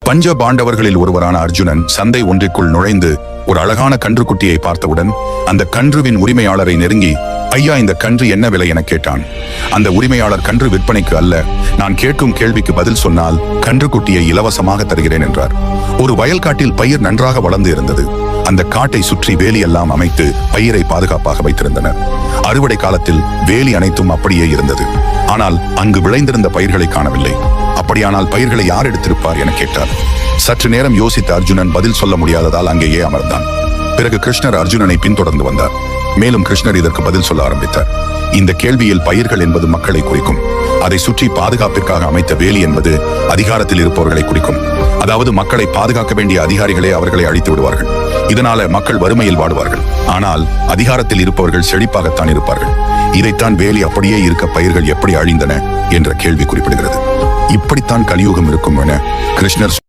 பஞ்ச பாண்டவர்களில் ஒருவரான அர்ஜுனன் சந்தை ஒன்றிற்குள் நுழைந்து ஒரு அழகான கன்றுக்குட்டியை பார்த்தவுடன் அந்த கன்றுவின் உரிமையாளரை நெருங்கி, ஐயா, இந்த கன்று என்ன விலை என கேட்டான். அந்த உரிமையாளர், கன்று விற்பனைக்கு அல்ல, நான் கேட்கும் கேள்விக்கு பதில் சொன்னால் கன்றுக்குட்டியை இலவசமாக தருகிறேன் என்றார். ஒரு வயல்காட்டில் பயிர் நன்றாக வளர்ந்து இருந்தது. அந்த காட்டை சுற்றி வேலி எல்லாம் அமைத்து பயிரை பாதுகாப்பாக வைத்திருந்தனர். அறுவடை காலத்தில் வேலி அனைத்தும் அப்படியே இருந்தது. ஆனால் அங்கு விளைந்திருந்த பயிர்களை காணவில்லை. அப்படியானால் பயிர்களை யார் எடுத்திருப்பார் என கேட்டார். சற்று நேரம் யோசித்த அர்ஜுனன் பதில் சொல்ல முடியாததால் அங்கேயே அமர்ந்தான். பிறகு கிருஷ்ணர் அர்ஜுனனை பின்தொடர்ந்து வந்தார். மேலும் கிருஷ்ணர் இதற்கு பதில் சொல்ல ஆரம்பித்தார். இந்த கேள்வியில் பயிர்கள் என்பது மக்களை குறிக்கும். அதை சுற்றி பாதுகாப்பிற்காக அமைத்த வேலி என்பது அதிகாரத்தில் இருப்பவர்களை குறிக்கும். அதாவது மக்களை பாதுகாக்க வேண்டிய அதிகாரிகளே அவர்களை அழித்து விடுவார்கள். இதனால மக்கள் வறுமையில் வாடுவார்கள். ஆனால் அதிகாரத்தில் இருப்பவர்கள் செழிப்பாகத்தான் இருப்பார்கள். இதைத்தான் வேலி அப்படியே இருக்க பயிர்கள் எப்படி அழிந்தன என்ற கேள்வி குறிப்பிடுகிறது. இப்படித்தான் கலியுகம் இருக்கும் என கிருஷ்ணர்